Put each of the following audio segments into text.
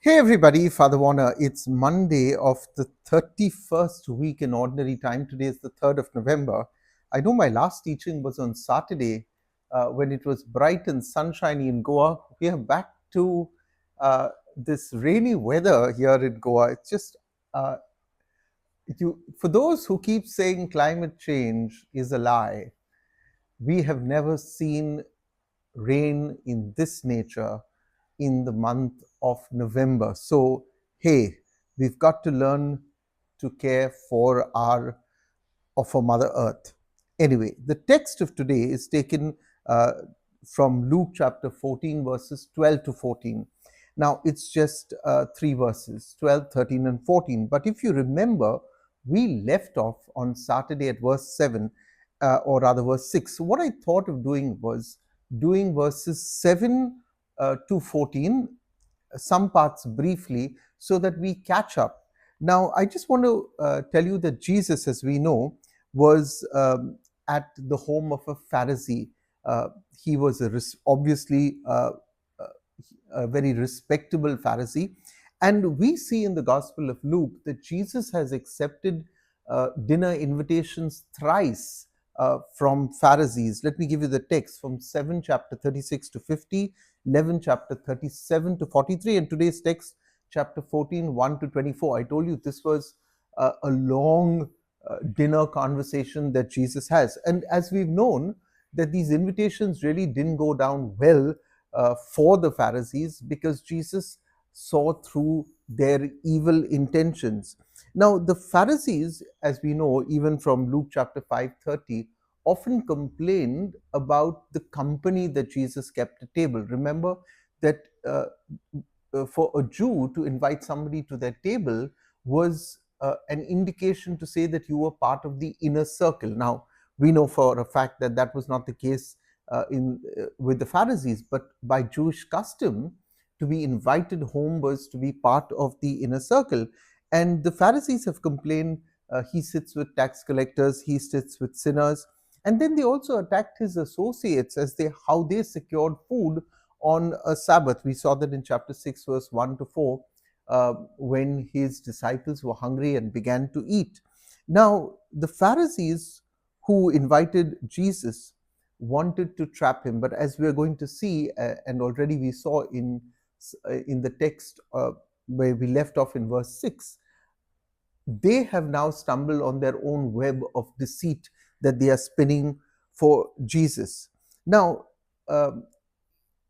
Hey everybody, Father Warner. It's Monday of the 31st week in Ordinary Time. Today is the 3rd of November. I know my last teaching was on Saturday when it was bright and sunshiny in Goa. We are back to this rainy weather here in Goa. It's just, uh, for those who keep saying climate change is a lie, we have never seen rain in this nature in the month of November. So, hey, we've got to learn to care for our Mother Earth. Anyway, the text of today is taken uh, from Luke chapter 14, verses 12 to 14. Now, it's just three verses, 12, 13, and 14. But if you remember, we left off on Saturday at verse 7, or rather verse 6. So, what I thought of doing was doing verses 7 to 14, some parts briefly, so that we catch up. Now, I just want to tell you that Jesus, as we know, was at the home of a Pharisee. He was obviously a very respectable Pharisee. And we see in the Gospel of Luke that Jesus has accepted dinner invitations thrice from Pharisees. Let me give you the text from 7 chapter 36 to 50, 11 chapter 37 to 43, and today's text chapter 14, 1 to 24. I told you this was a long dinner conversation that Jesus has. And as we've known, that these invitations really didn't go down well for the Pharisees because Jesus saw through their evil intentions. Now, the Pharisees, as we know, even from Luke chapter 5:30, often complained about the company that Jesus kept at table. Remember that for a Jew to invite somebody to their table was an indication to say that you were part of the inner circle. Now, we know for a fact that that was not the case in with the Pharisees, but by Jewish custom, to be invited home was to be part of the inner circle. And the Pharisees have complained he sits with tax collectors, he sits with sinners, and then they also attacked his associates as they how they secured food on a Sabbath. We saw that in chapter 6, verse 1 to 4, when his disciples were hungry and began to eat. Now, the Pharisees who invited Jesus wanted to trap him, but as we are going to see, and already we saw in the text where we left off in verse 6, they have now stumbled on their own web of deceit that they are spinning for Jesus. Now, um,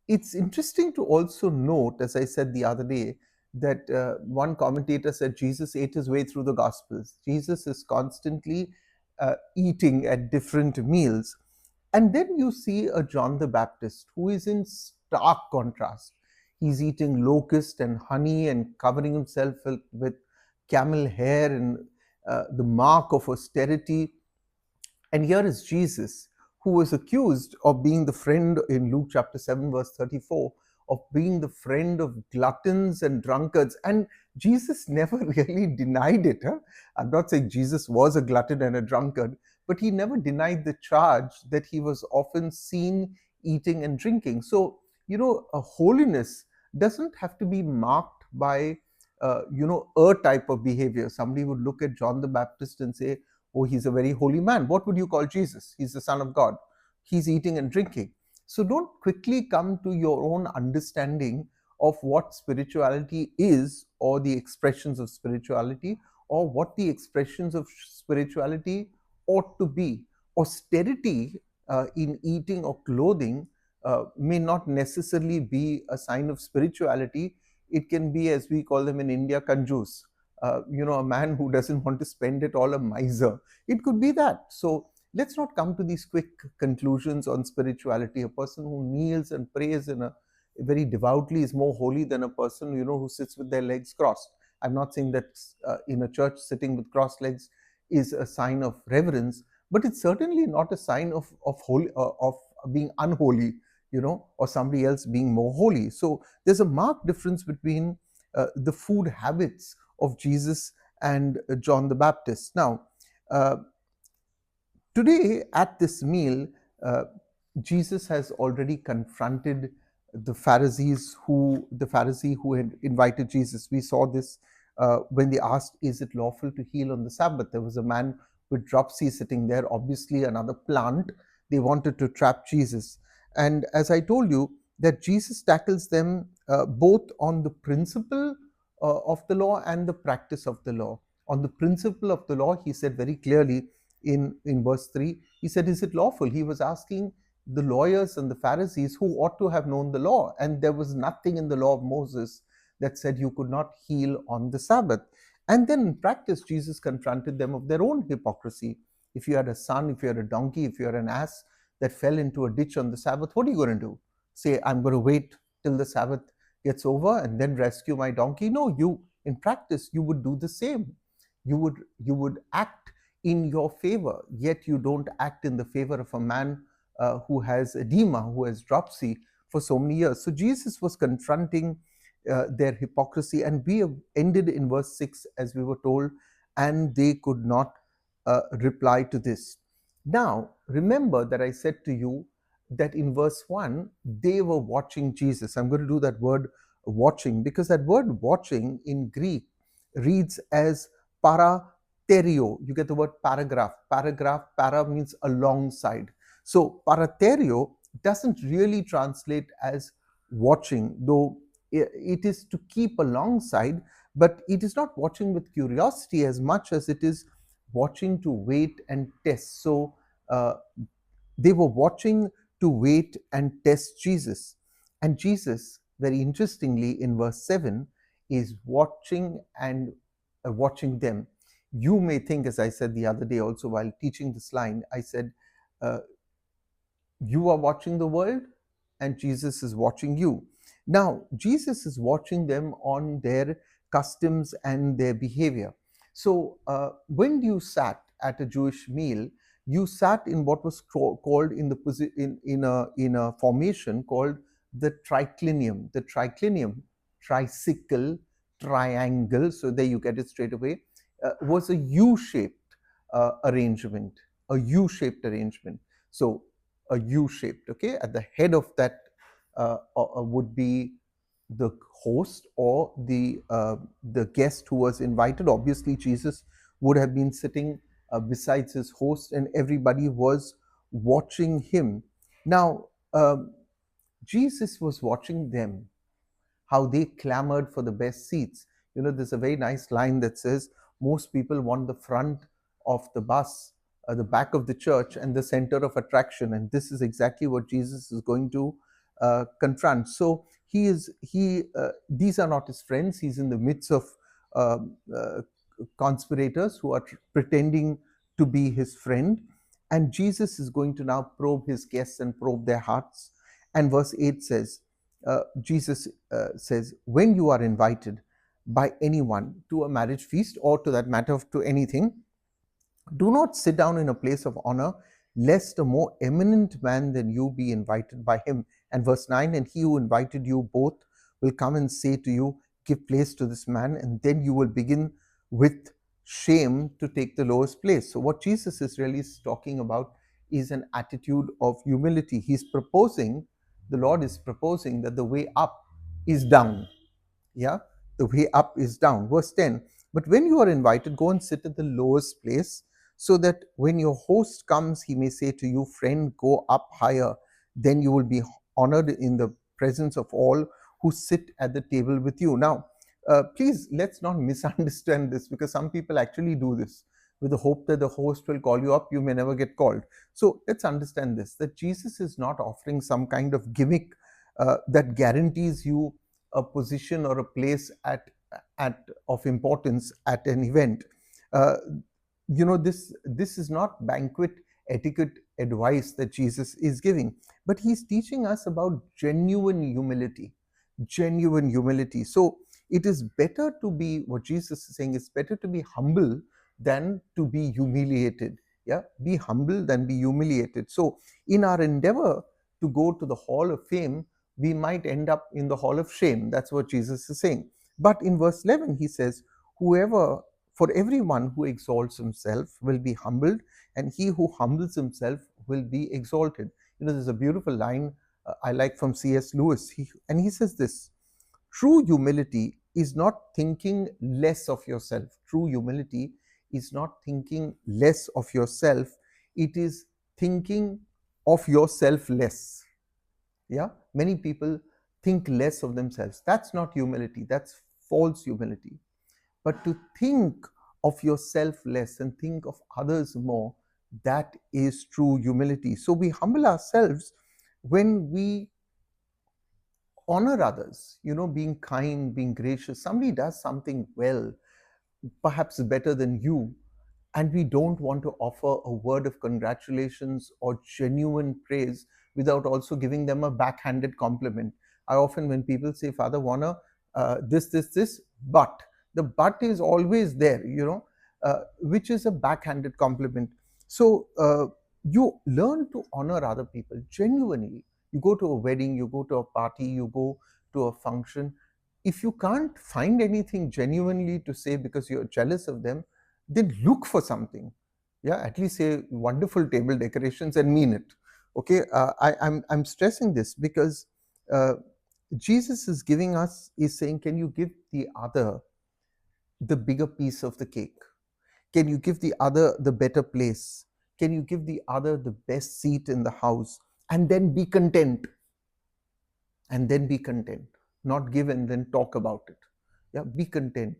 it's interesting to also note, as I said the other day, that one commentator said Jesus ate his way through the Gospels. Jesus is constantly eating at different meals. And then you see a John the Baptist who is in stark contrast. He's eating locust and honey and covering himself with camel hair and the mark of austerity. And here is Jesus, who was accused of being the friend in Luke chapter 7, verse 34, of being the friend of gluttons and drunkards. And Jesus never really denied it. Huh? I'm not saying Jesus was a glutton and a drunkard, but he never denied the charge that he was often seen eating and drinking. So, a holiness doesn't have to be marked by, a type of behavior. Somebody would look at John the Baptist and say, oh, he's a very holy man. What would you call Jesus? He's the Son of God. He's eating and drinking. So don't quickly come to your own understanding of what spirituality is, or the expressions of spirituality, or what the expressions of spirituality ought to be. Austerity in eating or clothing may not necessarily be a sign of spirituality. It can be, as we call them in India, kanjus. A man who doesn't want to spend it all, a miser. It could be that. So let's not come to these quick conclusions on spirituality. A person who kneels and prays very devoutly is more holy than a person who sits with their legs crossed. I'm not saying that in a church sitting with crossed legs is a sign of reverence, but it's certainly not a sign of being unholy, or somebody else being more holy. So there's a marked difference between the food habits of Jesus and John the Baptist. Now, uh, today at this meal, Jesus has already confronted the Pharisee who had invited Jesus. We saw this when they asked, "Is it lawful to heal on the Sabbath?" There was a man with dropsy sitting there, obviously another plant. They wanted to trap Jesus, and as I told you, that Jesus tackles them both on the principle of the law and the practice of the law. On the principle of the law, he said very clearly in verse 3, he said, "Is it lawful?" He was asking the lawyers and the Pharisees who ought to have known the law. And there was nothing in the law of Moses that said you could not heal on the Sabbath. And then in practice, Jesus confronted them of their own hypocrisy. If you had a son, if you had a donkey, if you had an ass that fell into a ditch on the Sabbath, what are you going to do? Say, I'm going to wait till the Sabbath gets over and then rescue my donkey? No, you, in practice, you would do the same. You would act in your favor, yet you don't act in the favor of a man who has edema, who has dropsy for so many years. So Jesus was confronting their hypocrisy, and we have ended in verse 6 as we were told, and they could not reply to this. Now, remember that I said to you that in verse 1, they were watching Jesus. I'm going to do that word watching because that word watching in Greek reads as paraterio. You get the word paragraph. Paragraph, para means alongside. So paraterio doesn't really translate as watching, though it is to keep alongside, but it is not watching with curiosity as much as it is watching to wait and test. So uh, they were watching to wait and test Jesus. And Jesus, very interestingly, in verse 7, is watching and watching them. You may think, as I said the other day also while teaching this line, I said, uh, you are watching the world and Jesus is watching you. Now, Jesus is watching them on their customs and their behavior. So, when you sat at a Jewish meal, you sat in what was called in the in a formation called the triclinium. The triclinium, tricycle, triangle. So there you get it straight away. Was a U-shaped arrangement. A U-shaped arrangement. So a U-shaped. Okay, at the head of that would be the host or the guest who was invited. Obviously, Jesus would have been sitting besides his host, and everybody was watching him. Now, Jesus was watching them, how they clamored for the best seats. You know, there's a very nice line that says, most people want the front of the bus, the back of the church, and the center of attraction. And this is exactly what Jesus is going to confront. So these are not his friends. He's in the midst of um, uh, conspirators who are pretending to be his friend. And Jesus is going to now probe his guests and probe their hearts. And verse 8 says, Jesus says, when you are invited by anyone to a marriage feast or to that matter to anything, do not sit down in a place of honor, lest a more eminent man than you be invited by him. And verse 9, and he who invited you both will come and say to you, give place to this man, and then you will begin with shame to take the lowest place. So, what Jesus is really talking about is an attitude of humility. He's proposing, the Lord is proposing that the way up is down. Yeah, the way up is down. Verse 10, but when you are invited, go and sit at the lowest place, so that when your host comes, he may say to you, friend, go up higher. Then you will be honored in the presence of all who sit at the table with you. Now, please, let's not misunderstand this, because some people actually do this with the hope that the host will call you up. You may never get called. So let's understand this, that Jesus is not offering some kind of gimmick that guarantees you a position or a place at of importance at an event. Uh, this is not banquet etiquette advice that Jesus is giving, but he's teaching us about genuine humility. Genuine humility. So it is better to be, what Jesus is saying, it's better to be humble than to be humiliated. Yeah, be humble than be humiliated. So in our endeavor to go to the hall of fame, we might end up in the hall of shame. That's what Jesus is saying. But in verse 11, he says, whoever, for everyone who exalts himself will be humbled, and he who humbles himself will be exalted. You know, there's a beautiful line I like from C.S. Lewis. And he says this: true humility is not thinking less of yourself. True humility is not thinking less of yourself, it is thinking of yourself less. Yeah, many people think less of themselves. That's not humility, that's false humility. But to think of yourself less and think of others more, that is true humility. So we humble ourselves when we honor others, being kind, being gracious. Somebody does something well, perhaps better than you, and we don't want to offer a word of congratulations or genuine praise without also giving them a backhanded compliment. I often, when people say, Father Warner, this, but the but is always there, which is a backhanded compliment. So you learn to honor other people genuinely. You go to a wedding, you go to a party, you go to a function. If you can't find anything genuinely to say because you're jealous of them, then look for something. Yeah, at least say wonderful table decorations and mean it. Okay, I'm stressing this because uh, Jesus is giving us, is saying, can you give the other the bigger piece of the cake? Can you give the other the better place? Can you give the other the best seat in the house? And then be content. And then be content. Not give and then talk about it. Yeah, be content.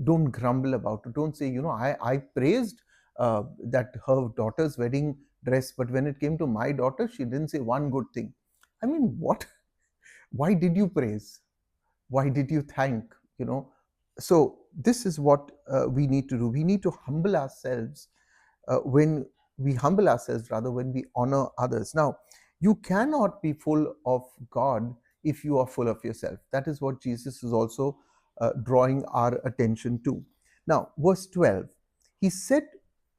Don't grumble about it. Don't say, I praised that her daughter's wedding dress, but when it came to my daughter, she didn't say one good thing. I mean, what? Why did you praise? Why did you thank? You know, so this is what we need to do. We need to humble ourselves when we humble ourselves, rather, when we honor others. Now, you cannot be full of God if you are full of yourself. That is what Jesus is also drawing our attention to. Now, verse 12, he said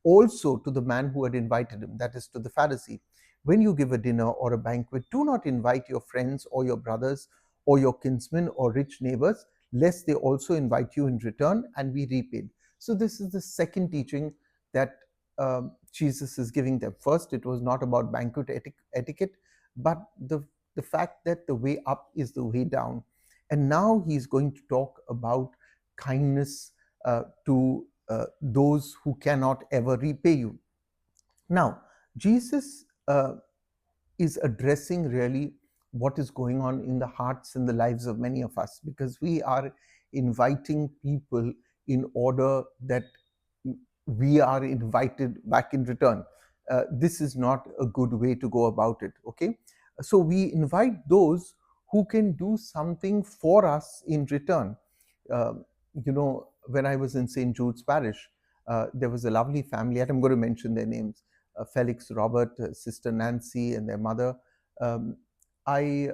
also to the man who had invited him, that is to the Pharisee, when you give a dinner or a banquet, do not invite your friends or your brothers or your kinsmen or rich neighbors, lest they also invite you in return and be repaid. So, this is the second teaching that Jesus is giving them. First, it was not about banquet etiquette, but the fact that the way up is the way down. And now he's going to talk about kindness to those who cannot ever repay you. Now, Jesus is addressing really what is going on in the hearts and the lives of many of us, because we are inviting people in order that we are invited back in return. This is not a good way to go about it. Okay, so we invite those who can do something for us in return. uh, when I was in St. Jude's Parish, there was a lovely family, and I'm going to mention their names: Felix, Robert, Sister Nancy, and their mother. Um, I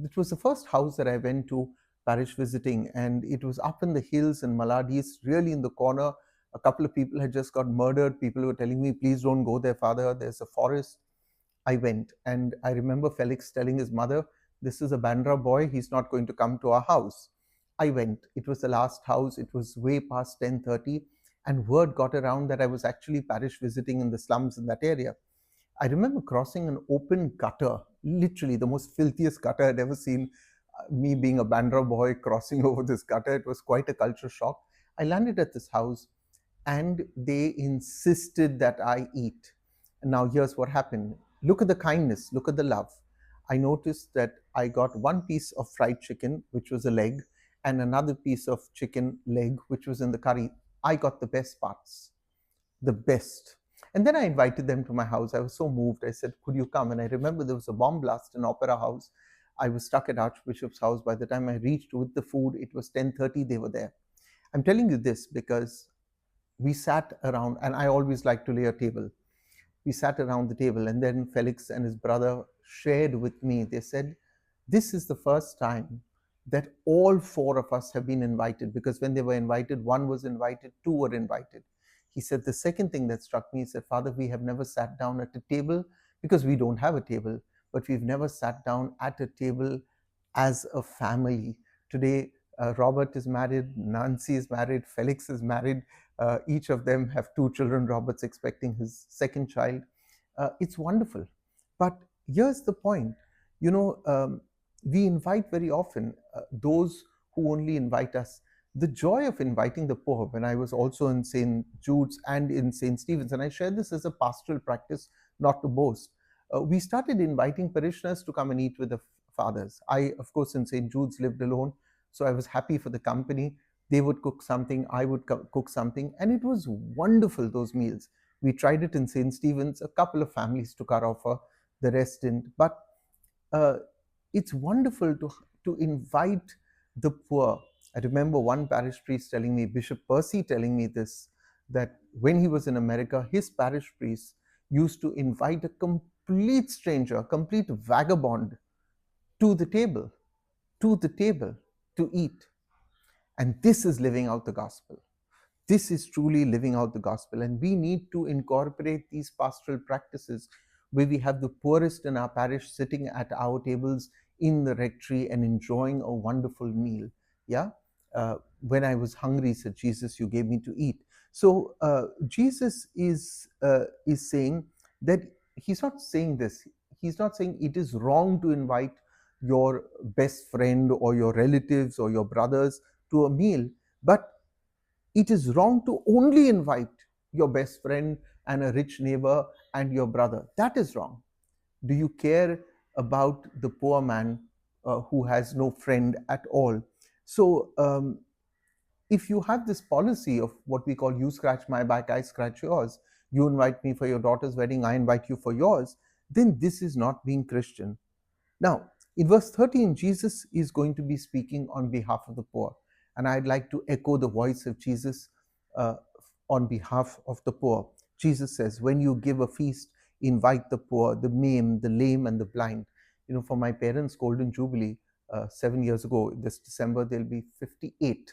It was the first house that I went to parish visiting, and it was up in the hills in Maladies, really in the corner. A couple of people had just got murdered. People were telling me, please don't go there, Father. There's a forest. I went, and I remember Felix telling his mother, this is a Bandra boy. He's not going to come to our house. I went. It was the last house. It was way past 10:30, and word got around that I was actually parish visiting in the slums in that area. I remember crossing an open gutter, literally the most filthiest gutter I'd ever seen. Me being a Bandra boy crossing over this gutter, it was quite a culture shock. I landed at this house, and they insisted that I eat. And now here's what happened. Look at the kindness, look at the love. I noticed that I got one piece of fried chicken, which was a leg, and another piece of chicken leg, which was in the curry. I got the best parts, the best. And then I invited them to my house. I was so moved. I said, could you come? And I remember there was a bomb blast in Opera House. I was stuck at Archbishop's house. By the time I reached with the food, it was 10:30. They were there. I'm telling you this because we sat around, and I always like to lay a table. We sat around the table, and then Felix and his brother shared with me. They said, this is the first time that all four of us have been invited, because when they were invited, one was invited, two were invited. He said, the second thing that struck me, he said, Father, we have never sat down at a table because we don't have a table, but we've never sat down at a table as a family. Today, Robert is married, Nancy is married, Felix is married. Each of them have two children. Robert's expecting his second child. It's wonderful. But here's the point. You know, we invite very often those who only invite us. The joy of inviting the poor, when I was also in St. Jude's and in St. Stephen's, and I share this as a pastoral practice, not to boast, we started inviting parishioners to come and eat with the fathers. I, of course, in St. Jude's lived alone, so I was happy for the company. They would cook something, I would cook something, and it was wonderful, those meals. We tried it in St. Stephen's. A couple of families took our offer, the rest didn't. But uh, it's wonderful to invite the poor. I remember one parish priest telling me, Bishop Percy telling me this, that when he was in America, his parish priest used to invite a complete stranger, a complete vagabond to the table, to the table to eat. And this is living out the gospel. This is truly living out the gospel, and we need to incorporate these pastoral practices where we have the poorest in our parish sitting at our tables in the rectory and enjoying a wonderful meal. Yeah. When I was hungry, said Jesus, you gave me to eat. So Jesus is saying that he's not saying this. He's not saying it is wrong to invite your best friend or your relatives or your brothers to a meal, but it is wrong to only invite your best friend and a rich neighbor and your brother. That is wrong. Do you care about the poor man who has no friend at all? So, if you have this policy of what we call you scratch my back, I scratch yours, you invite me for your daughter's wedding, I invite you for yours, then this is not being Christian. Now, in verse 13, Jesus is going to be speaking on behalf of the poor. And I'd like to echo the voice of Jesus uh, on behalf of the poor. Jesus says, when you give a feast, invite the poor, the maimed, the lame, and the blind. You know, for my parents' Golden Jubilee 7 years ago, this December, they'll be 58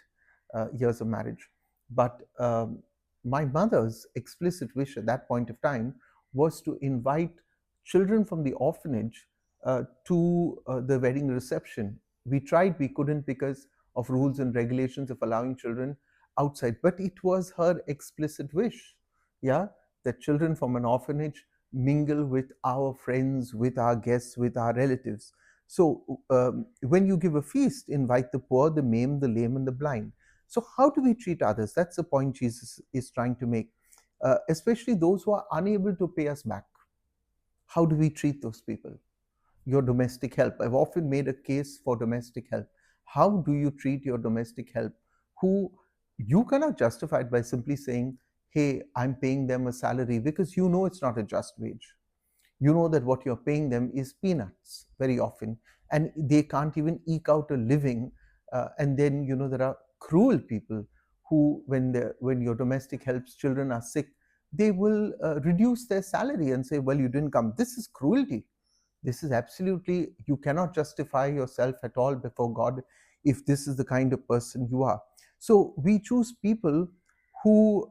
years of marriage. But my mother's explicit wish at that point of time was to invite children from the orphanage to the wedding reception. We tried, we couldn't because of rules and regulations of allowing children outside, but it was her explicit wish, yeah, that children from an orphanage mingle with our friends, with our guests, with our relatives. So when you give a feast, invite the poor, the maimed, the lame, and the blind. So how do we treat others? That's the point Jesus is trying to make, especially those who are unable to pay us back. How do we treat those people? Your domestic help. I've often made a case for domestic help. How do you treat your domestic help who you cannot justify it by simply saying, hey, I'm paying them a salary, because you know it's not a just wage. You know that what you're paying them is peanuts very often, and they can't even eke out a living. And then, you know, there are cruel people who, when your domestic helps children are sick, they will reduce their salary and say, well, you didn't come. This is cruelty. This is absolutely, you cannot justify yourself at all before God if this is the kind of person you are. So we choose people who,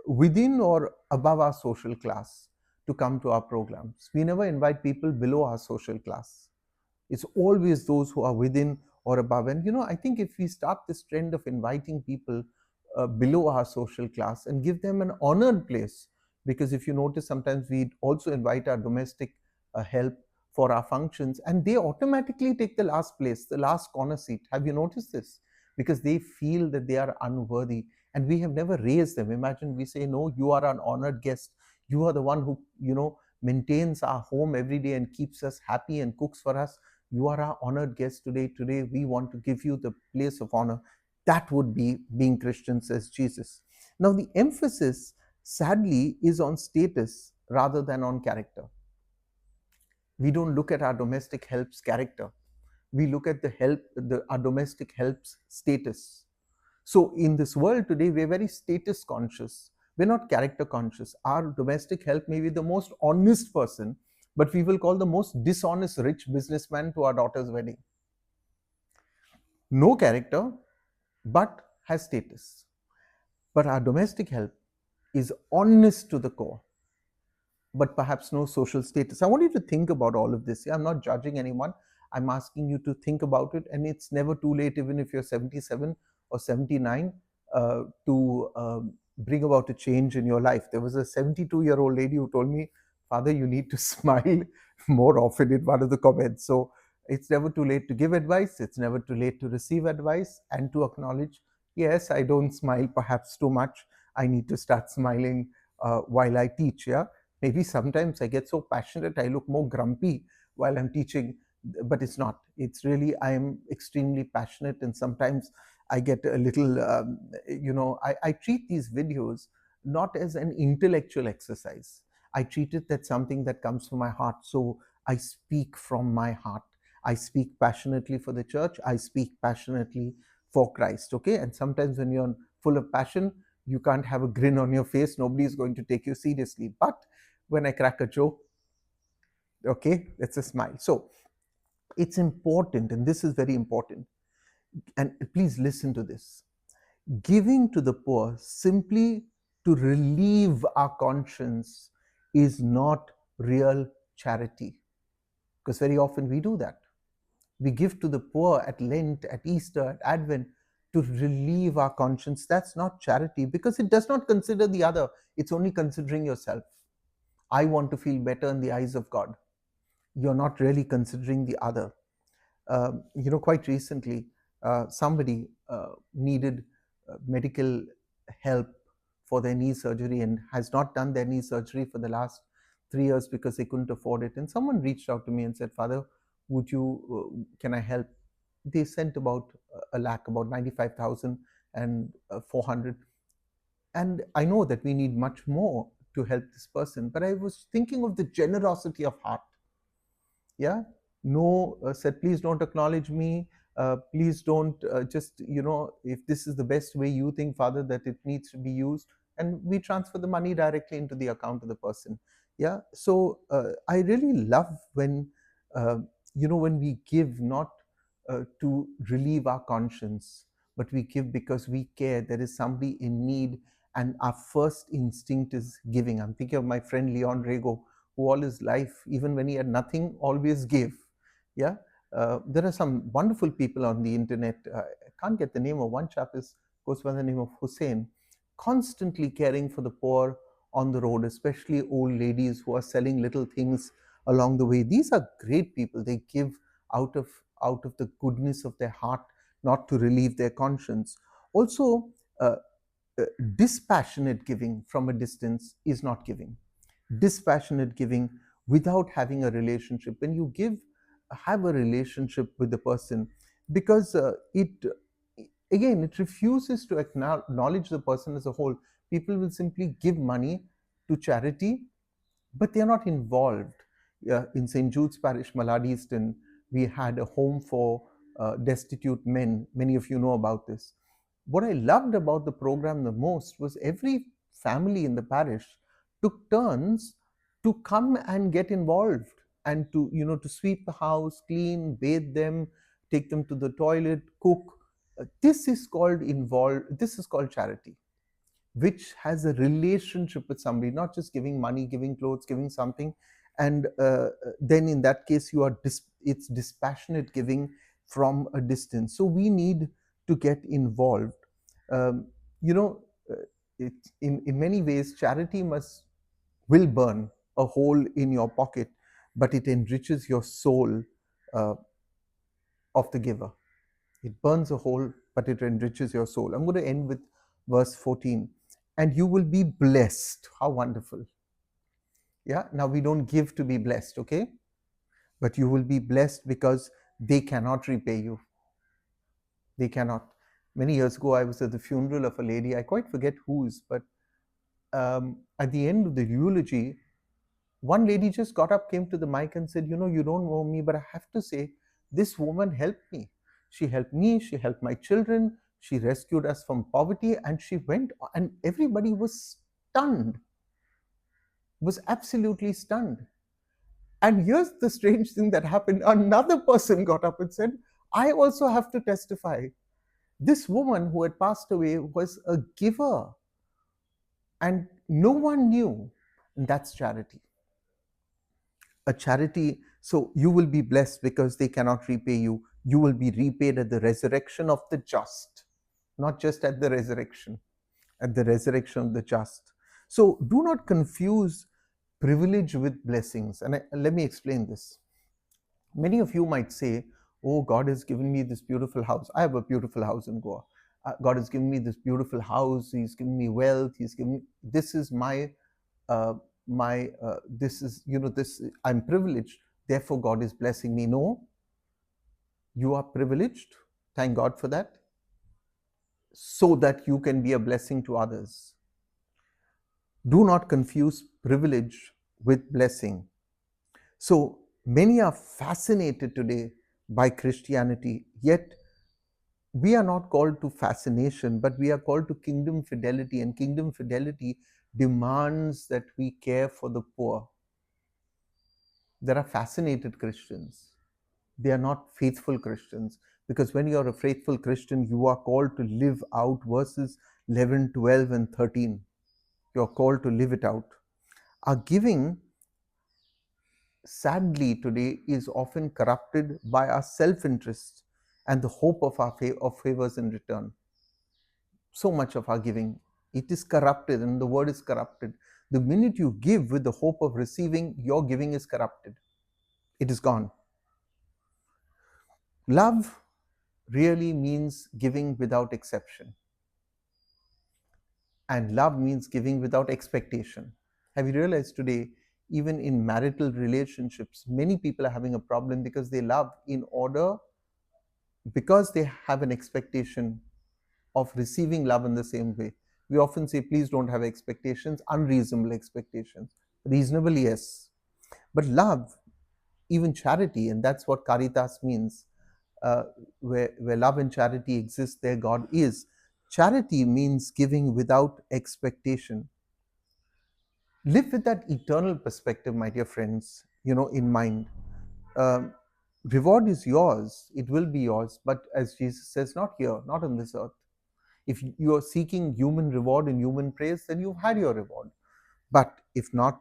within or above our social class, to come to our programs. We never invite people below our social class. It's always those who are within or above. And, you know, I think if we start this trend of inviting people below our social class and give them an honored place, because if you notice, sometimes we also invite our domestic help for our functions, and they automatically take the last place, the last corner seat. Have you noticed this? Because they feel that they are unworthy, and we have never raised them. Imagine we say, no, you are an honored guest. You are the one who, you know, maintains our home every day and keeps us happy and cooks for us. You are our honored guest today. Today, we want to give you the place of honor. That would be being Christian, says Jesus. Now, the emphasis, sadly, is on status rather than on character. We don't look at our domestic help's character. We look at our domestic help's status. So in this world today, we're very status conscious. We're not character conscious. Our domestic help may be the most honest person, but we will call the most dishonest rich businessman to our daughter's wedding. No character, but has status. But our domestic help is honest to the core, but perhaps no social status. I want you to think about all of this. I'm not judging anyone. I'm asking you to think about it. And it's never too late, even if you're 77 or 79, to bring about a change in your life. There was a 72-year-old lady who told me, Father, you need to smile more often in one of the comments. So it's never too late to give advice. It's never too late to receive advice and to acknowledge, yes, I don't smile perhaps too much. I need to start smiling while I teach. Yeah, maybe sometimes I get so passionate, I look more grumpy while I'm teaching, but it's not. It's really, I'm extremely passionate, and sometimes I get a little, I treat these videos not as an intellectual exercise. I treat it as something that comes from my heart. So I speak from my heart. I speak passionately for the church. I speak passionately for Christ. Okay. And sometimes when you're full of passion, you can't have a grin on your face. Nobody is going to take you seriously. But when I crack a joke, okay, it's a smile. So it's important, and this is very important. And please listen to this. Giving to the poor simply to relieve our conscience is not real charity, because very often we do that. We give to the poor at Lent, at Easter, at Advent to relieve our conscience. That's not charity, because it does not consider the other. It's only considering yourself. I want to feel better in the eyes of God. You're not really considering the other. Quite recently, somebody needed medical help for their knee surgery and has not done their knee surgery for the last 3 years because they couldn't afford it. And someone reached out to me and said, Father, can I help? They sent about a lakh, about 95,000 and 400. And I know that we need much more to help this person, but I was thinking of the generosity of heart. Yeah, no, said, please don't acknowledge me, please don't, just, if this is the best way you think, Father, that it needs to be used, and we transfer the money directly into the account of the person. Yeah, so I really love when, uh, when we give not to relieve our conscience, but we give because we care there is somebody in need, and our first instinct is giving. I'm thinking of my friend Leon Rego, who all his life, even when he had nothing, always gave. Yeah, there are some wonderful people on the internet. I can't get the name of one chap, is goes by the name of Hussein, constantly caring for the poor on the road, especially old ladies who are selling little things along the way. These are great people. They give out of out of the goodness of their heart, not to relieve their conscience. Also, uh, uh, dispassionate giving from a distance is not giving. Dispassionate giving without having a relationship, when you give, have a relationship with the person, because it again, it refuses to acknowledge the person as a whole. People will simply give money to charity, but they are not involved. In St. Jude's Parish, Maladi, we had a home for destitute men. Many of you know about this. What I loved about the program the most was every family in the parish took turns to come and get involved, and to, to sweep the house, clean, bathe them, take them to the toilet, cook. This is called involved. This is called charity, which has a relationship with somebody, not just giving money, giving clothes, giving something. And then in that case, it's dispassionate giving from a distance. So we need to get involved. Um, you know, it, in many ways, charity will burn a hole in your pocket, but it enriches your soul uh, of the giver. It burns a hole, but it enriches your soul. I'm going to end with verse 14. And you will be blessed. How wonderful. Yeah. Now we don't give to be blessed, okay? But you will be blessed because they cannot repay you. They cannot. Many years ago, I was at the funeral of a lady. I quite forget whose, but at the end of the eulogy, one lady just got up, came to the mic, and said, you don't know me, but I have to say, this woman helped me. She helped me, she helped my children, she rescued us from poverty, and she went, and everybody was stunned, was absolutely stunned. And here's the strange thing that happened. Another person got up and said, I also have to testify. This woman who had passed away was a giver, and no one knew. And that's charity. A charity. So you will be blessed because they cannot repay you. You will be repaid at the resurrection of the just, not just at the resurrection, at the resurrection of the just. So do not confuse privilege with blessings. And let me explain this. Many of you might say, oh, God has given me this beautiful house. I have a beautiful house in Goa. God has given me this beautiful house. He's given me wealth. He's given me, this is my, this is, this, I'm privileged. Therefore, God is blessing me. No, you are privileged. Thank God for that. So that you can be a blessing to others. Do not confuse privilege with blessing. So many are fascinated today by Christianity, yet we are not called to fascination, but we are called to kingdom fidelity, and kingdom fidelity demands that we care for the poor. There are fascinated Christians. They are not faithful Christians, because when you are a faithful Christian, you are called to live out verses 11, 12, and 13. You are called to live it out. Our giving, sadly, today is often corrupted by our self-interest and the hope of of favors in return. So much of our giving, it is corrupted, and the word is corrupted. The minute you give with the hope of receiving, your giving is corrupted. It is gone. Love really means giving without exception. And love means giving without expectation. Have you realized today, even in marital relationships, many people are having a problem because they love because they have an expectation of receiving love in the same way. We often say, please don't have expectations, unreasonable expectations. Reasonable, yes. But love, even charity, and that's what caritas means, where love and charity exist, there God is. Charity means giving without expectation. Live with that eternal perspective, my dear friends, in mind. Um, Reward is yours, it will be yours, but as Jesus says, not here, not on this earth. If you are seeking human reward and human praise, then you've had your reward. But if not,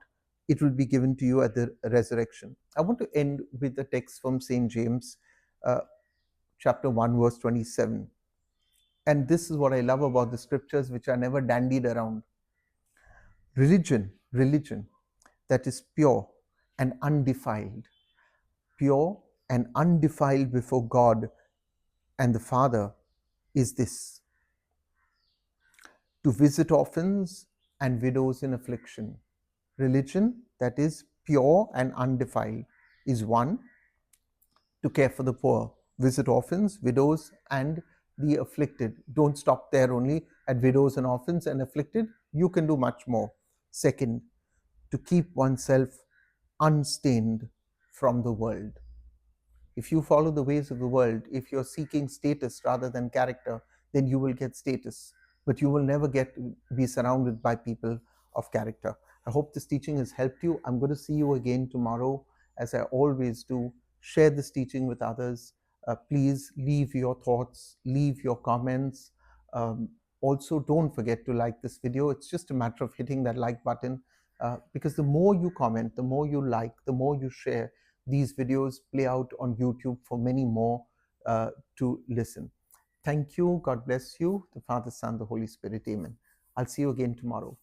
it will be given to you at the resurrection. I want to end with a text from St. James, uh, chapter 1, verse 27. And this is what I love about the scriptures, which are never dandied around. Religion that is pure and undefiled, pure and undefiled before God and the Father, is this: to visit orphans and widows in affliction. Religion that is pure and undefiled is one, to care for the poor, visit orphans, widows, and the afflicted. Don't stop there only at widows and orphans and afflicted. You can do much more. Second, to keep oneself unstained from the world. If you follow the ways of the world, if you're seeking status rather than character, then you will get status, but you will never be surrounded by people of character. I hope this teaching has helped you. I'm going to see you again tomorrow, as I always do. Share this teaching with others. Please leave your thoughts, leave your comments. Um, Also, don't forget to like this video. It's just a matter of hitting that like button, because the more you comment, the more you like, the more you share, these videos play out on YouTube for many more to listen. Thank you. God bless you. The Father, Son, the Holy Spirit. Amen. I'll see you again tomorrow.